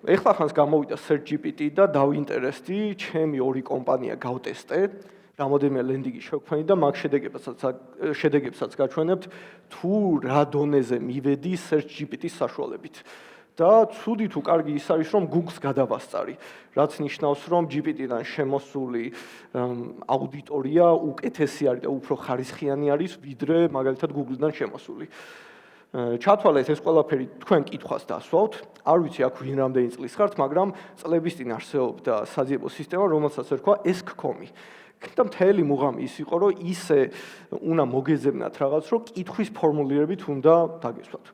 ეხლა ხანს გამოვიდა SearchGPT და დავინტერესდი, ჩემი ორი კომპანია გავტესტე, რამოდენიმე ლენდინგი შევქმნი და მაგ შედეგებსაც გაჩვენებთ, თუ რა დონეზე მივედი SearchGPT-ის საშუალებით. და ცუდი თუ კარგი ის არის, რომ Google-ს გადავასწარი, რაც ნიშნავს, რომ GPT-დან შემოსული აუდიტორია უკეთესი არის და უფრო ხარისხიანი არის, ვიდრე მაგალითად Google-დან შემოსული. ჩათვალეთ ეს ყველაფერი თქვენ კითხვას დასვავთ, არ ვიცი აქ ვინ რამდენი წლის ხართ, მაგრამ წლების წინ არსებობდა საძიებო სისტემა, რომელსაც ერქვა ESC.com-ი. და მთელი მუღამი ის იყო, რომ ისე უნდა მოგეძებნათ რაღაც, რომ კითხვის ფორმულირებით უნდა დაგესვათ.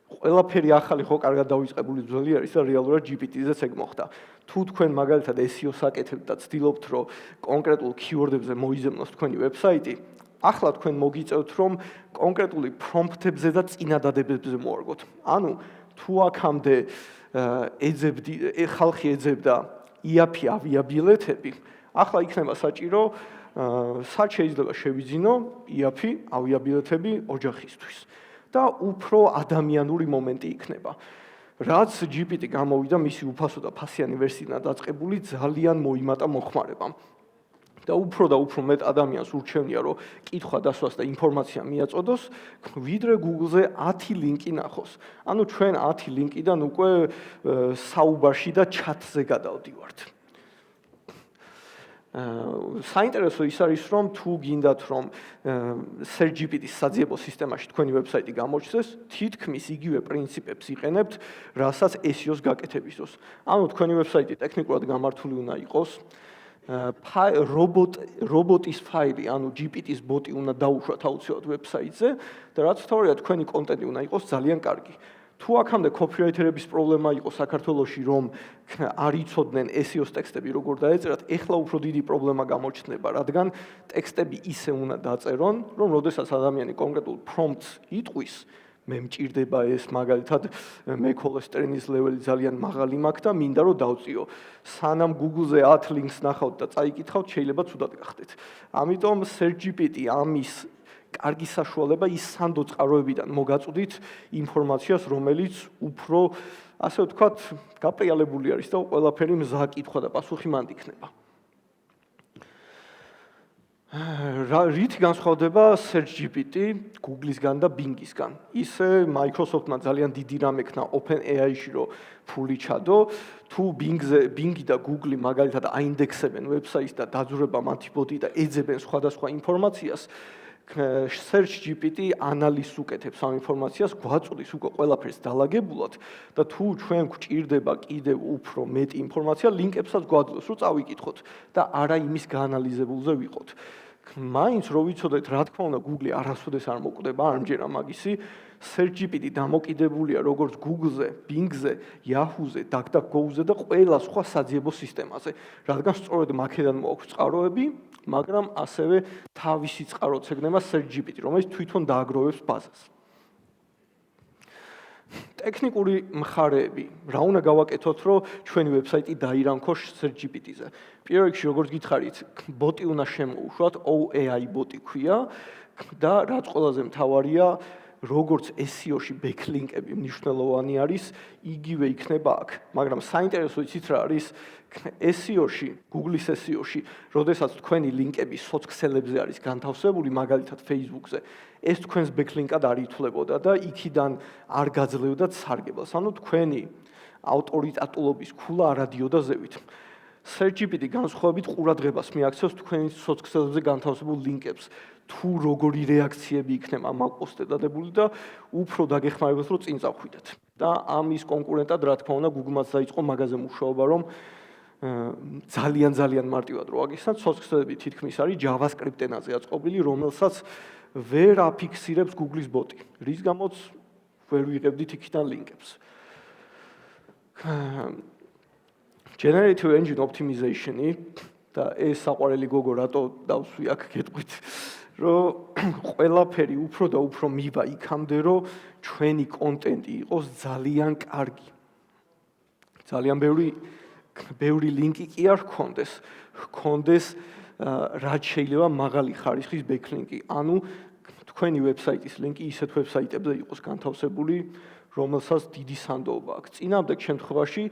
ყველაფერი ახალი ხო კარგად დავიწყებული ძველი არის და რეალურად GPT-ზეც ეგ მოხდა. თუ თქვენ მაგალითად SEO-ს აკეთებთ და ცდილობთ, რომ კონკრეტულ keyword-ებზე მოიზემნოს თქვენი ვებსაიტი, ახლა თქვენ მოგიწევთ, რომ კონკრეტული პრომპტებზე და წინადადებებზე მოარგოთ. ანუ თუ აქამდე ხალხი ეძებდა IAP ავიაბილეთები, ახლა იქნება საჭირო სად შეიძლება შევიძინო IAP ავიაბილეთები ოჯახისთვის. და უფრო ადამიანური მომენტი იქნება. რაც GPT გამოვიდა მისი უფასო და ფასიანი ვერსიიდან დაწყებული ძალიან მოიმატა მოხმარებამ. და უფრო მეტ ადამიანს ურჩევნია, რომ კითხვა დასვას და ინფორმაცია მიაწოდოს, ვიდრე Google-ზე 10 ლინკი ნახოს. ანუ ჩვენ 10 ლინკიდან უკვე საუბარში და ჩატზე გადავდივართ. საინტერესო ის არის, რომ თუ გინდათ, რომ SearchGPT-ის საძიებო სისტემაში თქვენი ვებსაიტი გამოჩნდეს, თითქმის იგივე პრინციპებს იყენებთ, რასაც SEO-ს გაკეთებისას. ანუ თქვენი ვებსაიტი ტექნიკურად გამართული უნდა იყოს, რობოტის ფაილი, ანუ GPT-ის ბოტი უნდა დაუშვათ აუცილებლად ვებსაიტზე და რაც თავია თქვენი კონტენტი უნდა იყოს ძალიან კარგი. თუ აქამდე copywriter-ების პრობლემა იყო საქართველოში, რომ არ იცოდნენ SEO-ს ტექსტები როგორ დაეწერათ, ეხლა უფრო დიდი პრობლემა გამოჩნდება, რადგან ტექსტები ისე უნდა დაწერონ, რომ როდესაც ადამიანი კონკრეტულ prompts იტყვის, მე მჭირდება ეს მაგალითად მე ქოლესტერინის ლეველი ძალიან მაღალი მაქვს და მინდა რომ დავწიო. სანამ Google-ზე 10 ლინკს ნახავთ და წაიკითხავთ, შეიძლება ცუდად გახდეთ. ამიტომ SearchGPT ამის კარგი საშუალება ის სანდო წყაროებიდან მოგაწვდით ინფორმაციას, რომელიც უფრო, ასე ვთქვათ, გაპრიალებული არის და ყველაფერი მზა კითხვა და პასუხი მანდ იქნება. რით განსხვავდება SearchGPT Google-ისგან და Bing-ისგან? ისე Microsoft-მა ძალიან დიდი რამ ექნა OpenAI-ში, რომ ფული ჩადო, თუ Bing და Google მაგალითად აინდექსებენ ვებსაიტს და დაძვრება მათი ბოტი და ეძებენ სხვადასხვა ინფორმაციას, SearchGPT ანალიზს უკეთებს ამ ინფორმაციას, გვაწვდის უკვე ყველაფერს დალაგებულად და თუ ჩვენ გვჭირდება კიდევ უფრო მეტი ინფორმაცია, ლინკებსაც გვაძლევს, რომ წავიკითხოთ და არა იმის გაანალიზებულზე ვიყოთ. მაინც რო ვიცოდეთ, რა თქმა უნდა, Google არასოდეს არ მოკვდება, არ მჯერა მაგისი, SearchGPT დამოკიდებულია როგორც Google-ზე, Bing-ზე, Yahoo-ზე, DuckDuckGo-ზე და ყველა სხვა საძიებო სისტემაზე, რადგან სწორედ მაქედან მოაქვს წყაროები, მაგრამ ასევე თავისი წყაროც ეგნება SearchGPT, რომელიც თვითონ დააგროვებს ბაზას. ტექნიკური მხარეები, რა უნდა გავაკეთოთ, რომ ჩვენი ვებსაიტი დაირანქოს SearchGPT-ზე. პირველ რიგში, როგორც გითხარით, ბოტი უნდა შემოუშვათ, OAI ბოტი ქვია და რაც ყველაზე მთავარია, როგორც SEO-ში ბექლინკები მნიშვნელოვანი არის, იგივე იქნება აქ. მაგრამ საინტერესო იცით რა არის? SEO-ში, Google-ის SEO-ში, როდესაც თქვენი ლინკები სოციქსელებზე არის განთავსებული, მაგალითად Facebook-ზე, ეს თქვენს ბექლინკად არ ითვლებოდა და იქიდან არ გაძლევდათ სარგებელს. ანუ თქვენი ავტორიტატულობის ქულა არ ადიოდა ზევით. SearchGPT განსხვავებით ყურადღებას მიაქცევს თქვენი სოციქსელებზე განთავსებულ ლინკებს. თუ როგორი რეაქციები იქნება ამ პოსტზე დადებული და უფრო დაგეხმარებათ, რომ წინ წავხვიდეთ. და ამის კონკურენტად, რა თქმა უნდა, Google-მაც დაიწყო მაგაზე მუშაობა, რომ ძალიან მარტივად რო აგიხსნათ, სოციქსელები თითქმის არის JavaScript ენაზე აწყობილი, რომელსაც ვერ აფიქსირებს Google-ის ბოტი, რის გამოც ვერ ვიღებდით იქიდან ლინკებს. Generative Engine Optimization-ი და ეს საყვარელი გოგო რატო დავსვი აქ გეტყვით, რომ ყველაფერი უფრო და უფრო მივა იქამდე, რომ ჩვენი კონტენტი იყოს ძალიან კარგი. ძალიან ბევრი ლინკი კი არ ჰქონდეს რაც შეიძლება მაღალი ხარისხის ბექლინკი. ანუ თქვენი ვებსაიტის ლინკი ისეთ ვებსაიტებზე იყოს განთავსებული, რომელსაც დიდი სანდოობა აქვს. წინამდეგ შემთხვევაში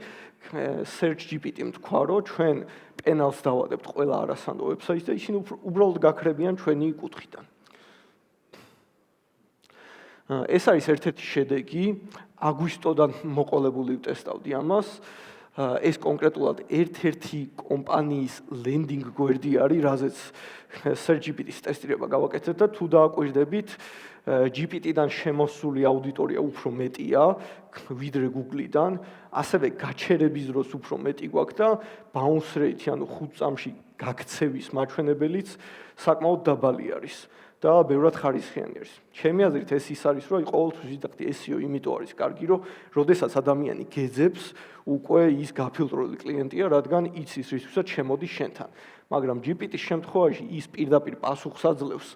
SearchGPT-მ თქვა, რომ ჩვენ პენალს დავადებთ ყველა არასანდო ვებსაიტს და ისინი უბრალოდ გაქრებიან ჩვენი კუთხიდან. ეს არის ერთ-ერთი შედეგი, აგვისტოდან მოყოლებული ვტესტავდი ამას. ეს კონკრეტულად ერთ-ერთი კომპანიის ლენდინგ გვერდი არის, რაზეც SearchGPT-ის ტესტირება გავაკეთეთ და თუ დააკვირდებით, GPT-დან შემოსული აუდიტორია უფრო მეტია, ვიდრე Google-დან, ასევე გაჩერების დროს უფრო მეტი გვაქვს და bounce rate, ანუ 5 წამში გაქცევის მაჩვენებელიც საკმაოდ დაბალი არის და ბევრად ხარისხიანი არის. ჩემი აზრით ეს ის არის, რომ ყოველთვის ვიდახდი SEO იმიტომ არის კარგი, რომ როდესაც ადამიანი გეძებს, უკვე ის გაფილტრული კლიენტია, რადგან იცის რისთვისაც შემოდის შენთან. მაგრამ GPT-ის შემთხვევაში ის პირდაპირ პასუხს აძლევს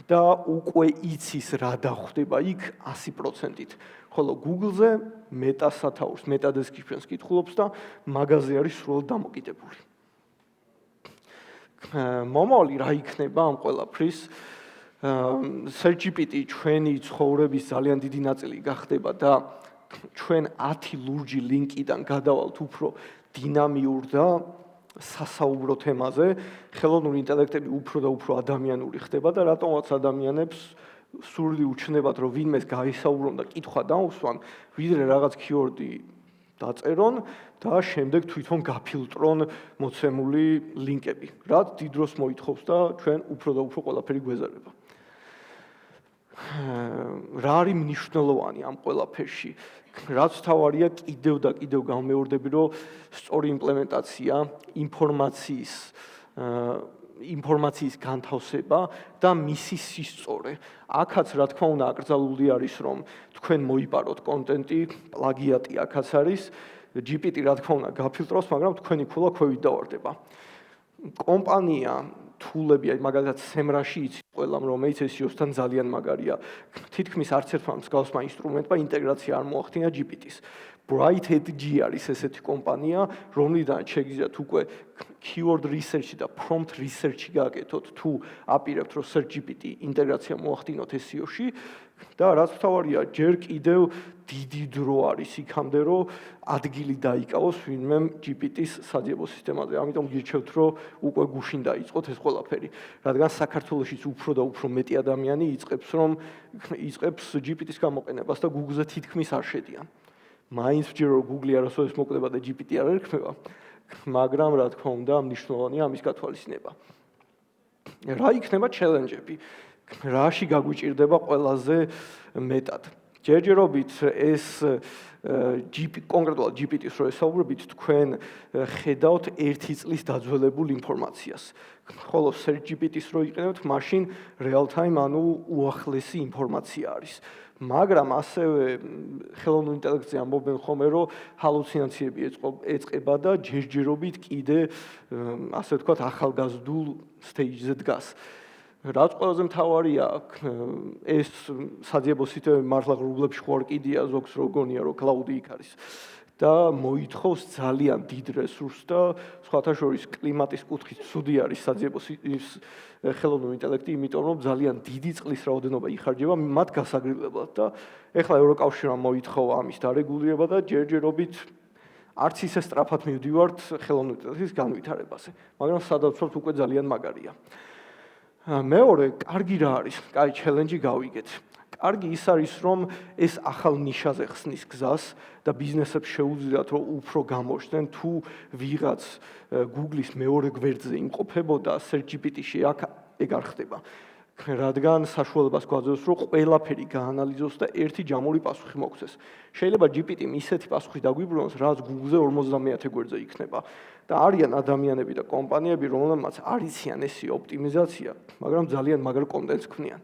და უკვე იცის რა დახვდება იქ 100%-ით. ხოლო Google-ზე meta სათაურს, meta description-ს კითხულობს და მაგაზე არის სრულად დამოკიდებული. მომავალი რა იქნება ამ ყველაფრის? SearchGPT ჩვენი ცხოვრების ძალიან დიდი ნაწილი გახდება და ჩვენ 10 ლურჯი ლინკიდან გადავალთ უფრო დინამიურ და სასაუბრო თემაზე, ხელოვნური ინტელექტები უფრო და უფრო ადამიანური ხდება და რატომაც ადამიანებს სურვილი უჩნდებათ, რომ ვინმეს გაისაუბრონ და კითხვა დაუსვან, ვიდრე რაღაც keyword-ი დაწერონ და შემდეგ თვითონ გაფილტრონ მოცემული ლინკები, რაც დიდ დროს მოითხოვს და ჩვენ უფრო და უფრო ყველაფერი გვეზარება. რა არის მნიშვნელოვანი ამ ყველაფერში? რაც თავარია კიდევ და კიდევ გამეორდები, რომ სწორი იმპლემენტაცია, ინფორმაციის განთავსება და მისი სისწორე. აქაც რა თქმა უნდა აკრძალული არის, რომ თქვენ მოიპაროთ კონტენტი, პლაგიატი აქაც არის, GPT რა თქმა უნდა გაფილტროს, მაგრამ თქვენი ქულა ქვევით დავარდება. კომპანია თულები, მაგალითად SEMrush-ი იცით ყველამ, რომელიც SEO-სთან ძალიან მაგარია. თითქმის არც ერთმა მსგავსმა ინსტრუმენტმა ინტეგრაცია არ მოახდინა GPT-ს. Bright Edge არის ესეთი კომპანია, რომლიდანაც შეგიძლიათ უკვე keyword research-ი და prompt research-ი გააკეთოთ, თუ აპირებთ, რომ SearchGPT ინტეგრაცია მოახდინოთ SEO-ში და რაც თავარია, ჯერ კიდევ დიდი დრო არის იქამდე, რომ ადგილი დაიკავოს ვინმე GPT-ის საძიებო სისტემაზე. ამიტომ გირჩევთ, რომ უკვე გუშინ დაიწყოთ ეს ყველაფერი, რადგან საქართველოშიც უფრო და უფრო მეტი ადამიანი იწყებს GPT-ის გამოყენებას და Google-ზე თითქმის არ შედიან. მაინც ვჯერ რომ Google არასოდეს მოკლება და GPT არ ერქმევა, მაგრამ რა თქმა უნდა მნიშვნელოვანია ამის გათვალისწინება. რა იქნება ჩელენჯები? რაში გაგვიჭირდება ყველაზე მეტად? ჯერჯერობით ეს კონკრეტულად GPT-ს რო ესაუბრებით, თქვენ ხედავთ 1 წლის დაძველებულ ინფორმაციას. ხოლო SearchGPT-ს რო იყენებთ, მაშინ real time, ანუ უახლესი ინფორმაცია არის. მაგრამ ასევე ხელოვნურ ინტელექტზე ამბობენ ხოლმე, რომ ჰალუცინაციები ეწყება და ჯერჯერობით კიდე ასე ვთქვათ ახალგაზრდულ stage-ზე დგას. რაც ყველაზე მთავარია, ეს საძიებო სისტემები მართლა ღრუბლებში ხო არ კიდია, ზოგს რო გონია, რომ cloud-ი იქ არის. და მოითხოვს ძალიან დიდ რესურსს და სხვათა შორის კლიმატის კუთხით ცუდი არის საძიებო ხელოვნური ინტელექტი, იმიტომ რომ ძალიან დიდი წყლის რაოდენობა იხარჯება მათ გასაგრილებლად და ეხლა ევროკავშირმა მოითხოვა ამის დარეგულირება და ჯერჯერობით არც ისე სწრაფად მივდივართ ხელოვნური ინტელექტის განვითარებაზე, მაგრამ სადავცვათ უკვე ძალიან მაგარია. მეორე, კარგი რა არის? კაი ჩელენჯი გავიგეთ. კარგი ის არის, რომ ეს ახალ ნიშაზე ხსნის გზას და ბიზნესებს შეუძლიათ, რომ უფრო გამოჩნდნენ, თუ ვიღაც Google-ის მეორე გვერდზე იმყოფებოდა SearchGPT-ში, აქ ეგ არ ხდება. რადგან საშუალებას გვაძლევს, რომ ყველაფერი გაანალიზოს და ერთი ჯამური პასუხი მოგცეს. შეიძლება GPT-მ ისეთი პასუხი დაგვიბრუნოს, რაც Google-ზე 50-ე გვერდზე იქნება. და არიან ადამიანები და კომპანიები, რომლებმაც არ იციან SEO ოპტიმიზაცია, მაგრამ ძალიან მაგარ კონტენტს ქმნიან.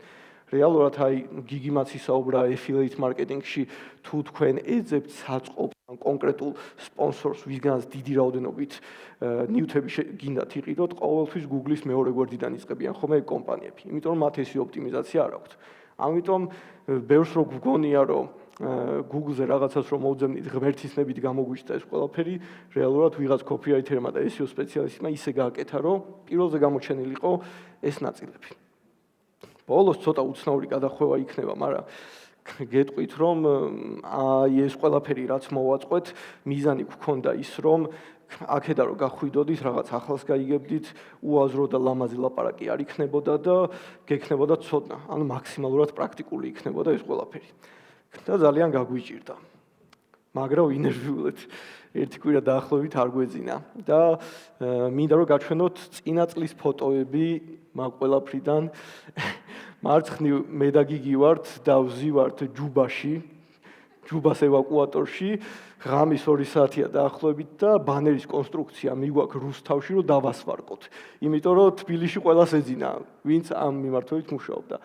რეალურად გიგი მაც ისაუბრა affiliate marketing-ში, თუ თქვენ ეძებთ საწყობს ან კონკრეტულ სპონსორს, ვისგანაც დიდი რაოდენობით ნიუთები გინდათ იყიდოთ, ყოველთვის Google-ის მეორე გვერდიდან იწყებიან ხოლმე კომპანიები, იმიტომ რომ მათ SEO ოპტიმიზაცია არ აქვთ. ამიტომ ბევრს რო გვგონია, რომ Google-ზე რაღაცას რომ მოვძებნით, ღმერთისნებით გამოგვიჭდა ეს ყველაფერი, რეალურად ვიღაც copywriter-მა და SEO სპეციალისტმა ისე გააკეთა, რომ პირველზე გამოჩენილიყო ეს ნაწილები. ბოლოს ცოტა უცნაური გადახვევა იქნება, მაგრამ გეტყვით, რომ აი ეს ყველაფერი რაც მოვაწყვეთ, მიზანი გქონდა ის, რომ აქედან რომ გახვიდოდით, რაღაც ახალს გაიგებდით, უაზრო და ლამაზი ლაპარაკი არ იქნებოდა და გექნებოდა ცოდნა. ანუ მაქსიმალურად პრაქტიკული იქნებოდა ეს ყველაფერი. და ძალიან გაგვიჭირდა. მაგრამ ინერვიულად ერთი კვირა დაახლოებით არ გვეძინა და მინდა რომ გაჩვენოთ წინა წლის ფოტოები მაგ ყველაფრიდან. მარცხნივ მე და გიგი ვართ და ვზივართ ჯუბაში, ჯუბას ევაკუატორში, ღამის 2 საათია დაახლოებით და ბანერის კონსტრუქცია მიგვაქვს რუსთავში რომ დავასვარკოთ. იმიტომ რომ თბილისში ყველას ეძინა, ვინც ამ მიმართულებით მუშაობდა.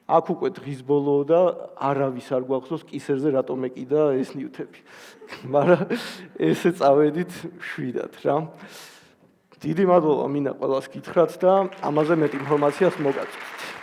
აქ უკვე დღის ბოლო და არავის არ გვახსოვს კისერზე რატომ ეკიდა ეს ნივთები. მაგრამ ესე წავედით შვიდად რა. დიდი მადლობა მინდა ყველას გითხრათ და ამაზე მეტ ინფორმაციას მოგაწვით.